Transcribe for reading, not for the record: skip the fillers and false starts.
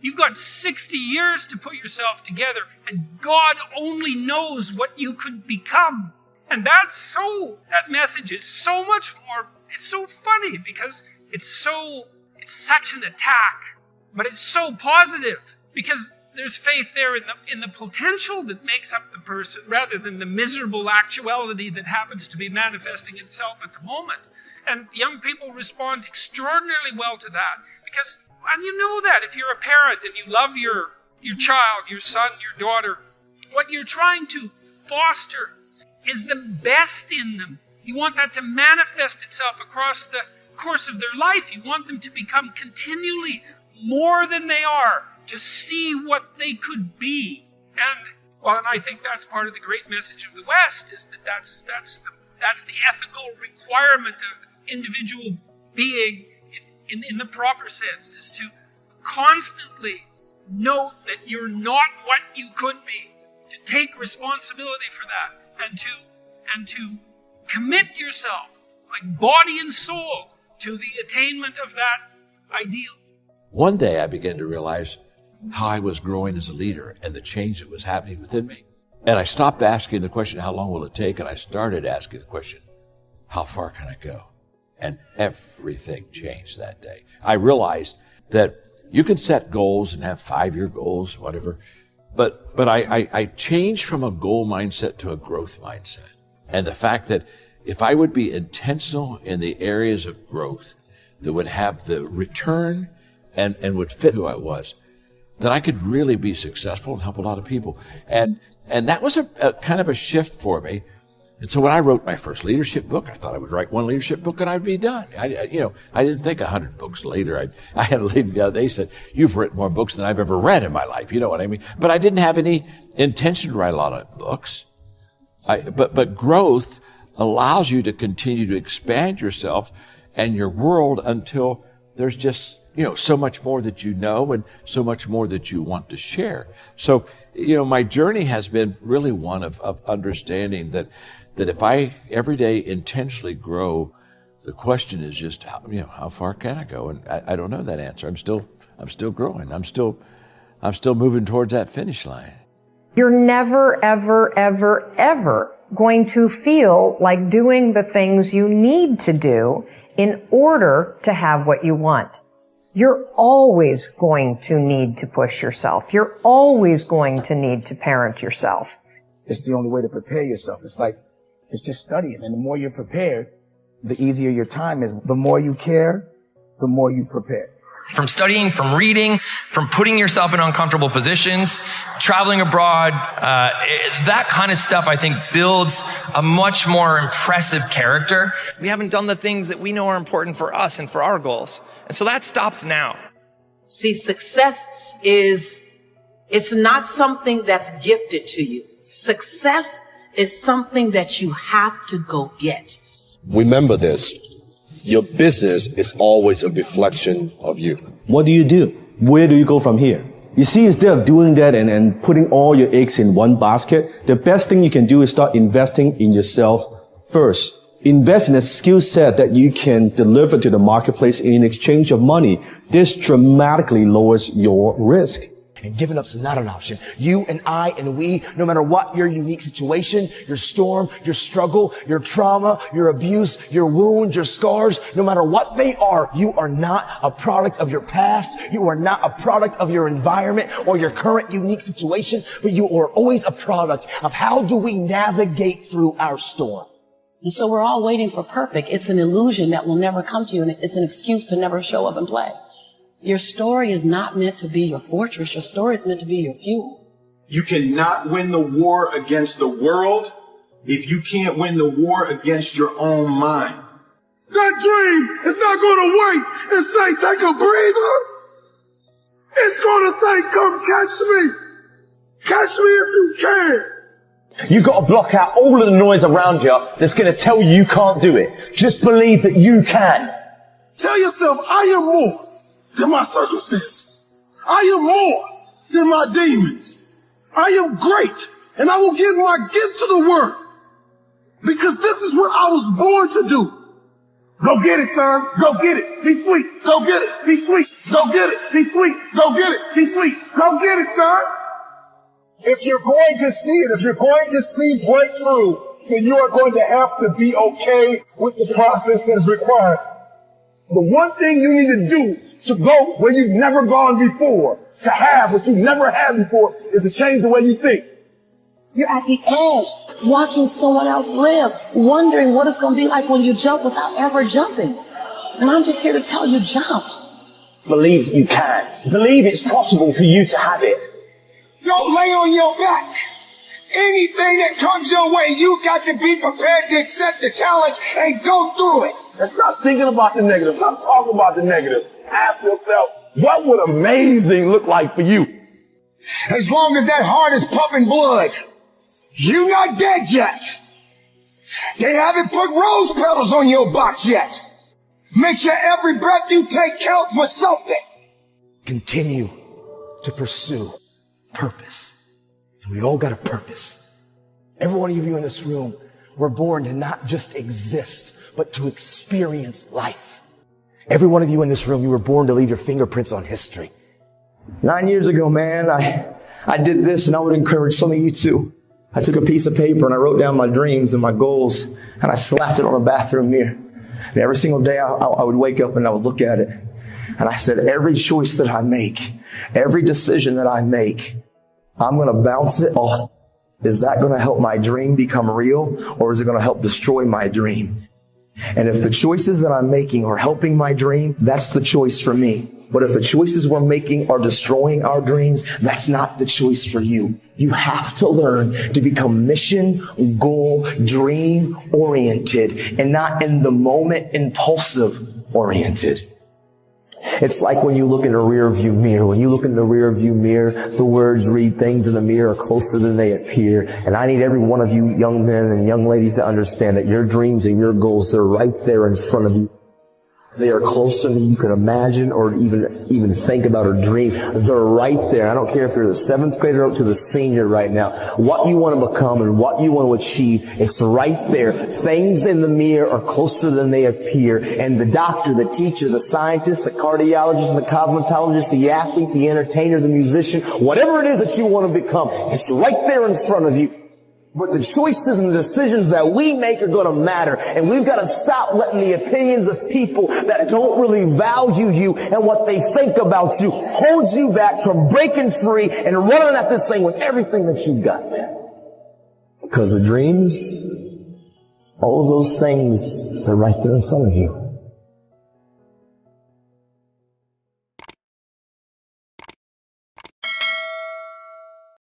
You've got 60 years to put yourself together, and God only knows what you could become. And that message is so much more, it's so funny because it's such an attack, but it's so positive because there's faith there in the potential that makes up the person rather than the miserable actuality that happens to be manifesting itself at the moment. And young people respond extraordinarily well to that because, and you know that if you're a parent and you love your child, your son, your daughter, what you're trying to foster is the best in them. You want that to manifest itself across the course of their life. You want them to become continually more than they are, to see what they could be. And I think that's part of the great message of the West, is that that's the ethical requirement of individual being in the proper sense, is to constantly note that you're not what you could be, to take responsibility for that, and to commit yourself, like body and soul, to the attainment of that ideal. One day I began to realize how I was growing as a leader and the change that was happening within me. And I stopped asking the question, how long will it take? And I started asking the question, how far can I go? And everything changed that day. I realized that you can set goals and have 5-year goals, whatever. But I changed from a goal mindset to a growth mindset. And the fact that if I would be intentional in the areas of growth that would have the return and would fit who I was, that I could really be successful and help a lot of people. And that was a kind of a shift for me. And so when I wrote my first leadership book, I thought I would write one leadership book and I'd be done. I didn't think 100 books later. I had a lady the other day said, "You've written more books than I've ever read in my life." You know what I mean? But I didn't have any intention to write a lot of books. But growth allows you to continue to expand yourself and your world until there's just, so much more that you know and so much more that you want to share. So, my journey has been really one of understanding that if I every day intentionally grow, the question is just how far can I go? And I don't know that answer. I'm still growing. I'm still moving towards that finish line. You're never, ever, ever, ever going to feel like doing the things you need to do in order to have what you want. You're always going to need to push yourself. You're always going to need to parent yourself. It's the only way to prepare yourself. It's just studying. And the more you're prepared, the easier your time is. The more you care, the more you prepare. From studying, from reading, from putting yourself in uncomfortable positions, traveling abroad, that kind of stuff, I think, builds a much more impressive character. We haven't done the things that we know are important for us and for our goals. And so that stops now. See, success it's not something that's gifted to you. Success is something that you have to go get. Remember this. Your business is always a reflection of you. What do you do? Where do you go from here? You see, instead of doing that and putting all your eggs in one basket, the best thing you can do is start investing in yourself first. Invest in a skill set that you can deliver to the marketplace in exchange of money. This dramatically lowers your risk. And giving up's not an option. You and I and we, no matter what your unique situation, your storm, your struggle, your trauma, your abuse, your wounds, your scars, no matter what they are, you are not a product of your past. You are not a product of your environment or your current unique situation, but you are always a product of how do we navigate through our storm. And so we're all waiting for perfect. It's an illusion that will never come to you, and it's an excuse to never show up and play. Your story is not meant to be your fortress. Your story is meant to be your fuel. You cannot win the war against the world if you can't win the war against your own mind. That dream is not going to wait and say, take a breather. It's going to say, come catch me. Catch me if you can. You've got to block out all of the noise around you that's going to tell you can't do it. Just believe that you can. Tell yourself, I am more than my circumstances. I am more than my demons. I am great, and I will give my gift to the world because this is what I was born to do. Go get it, son. Go get it. Be sweet. Go get it. Be sweet. Go get it. Be sweet. Go get it. Be sweet. Go get it, son. If you're going to see it, if you're going to see breakthrough, then you are going to have to be okay with the process that is required. The one thing you need to do to go where you've never gone before, to have what you've never had before, is to change the way you think. You're at the edge, watching someone else live, wondering what it's going to be like when you jump without ever jumping. And I'm just here to tell you, jump. Believe that you can. Believe it's possible for you to have it. Don't lay on your back. Anything that comes your way, you got to be prepared to accept the challenge and go through it. And stop thinking about the negative. Stop talking about the negative. Ask yourself, what would amazing look like for you? As long as that heart is pumping blood, you're not dead yet. They haven't put rose petals on your box yet. Make sure every breath you take counts for something. Continue to pursue purpose. And we all got a purpose. Every one of you in this room, we're born to not just exist, but to experience life. Every one of you in this room, you were born to leave your fingerprints on history. 9 years ago, man, I did this, and I would encourage some of you too. I took a piece of paper and I wrote down my dreams and my goals, and I slapped it on a bathroom mirror. And every single day I would wake up and I would look at it. And I said, every choice that I make, every decision that I make, I'm going to bounce it off. Is that going to help my dream become real, or is it going to help destroy my dream? And if the choices that I'm making are helping my dream, that's the choice for me. But if the choices we're making are destroying our dreams, that's not the choice for you. You have to learn to become mission, goal, dream oriented, and not in the moment impulsive oriented. It's like when you look in a rear view mirror. When you look in the rear view mirror, the words read, things in the mirror are closer than they appear. And I need every one of you young men and young ladies to understand that your dreams and your goals, they're right there in front of you. They are closer than you can imagine or even think about or dream. They're right there. I don't care if you're the 7th grader up to the senior right now. What you want to become and what you want to achieve, it's right there. Things in the mirror are closer than they appear. And the doctor, the teacher, the scientist, the cardiologist, the cosmetologist, the athlete, the entertainer, the musician, whatever it is that you want to become, it's right there in front of you. But the choices and the decisions that we make are going to matter. And we've got to stop letting the opinions of people that don't really value you and what they think about you hold you back from breaking free and running at this thing with everything that you've got, man. Because the dreams, all of those things, they're right there in front of you.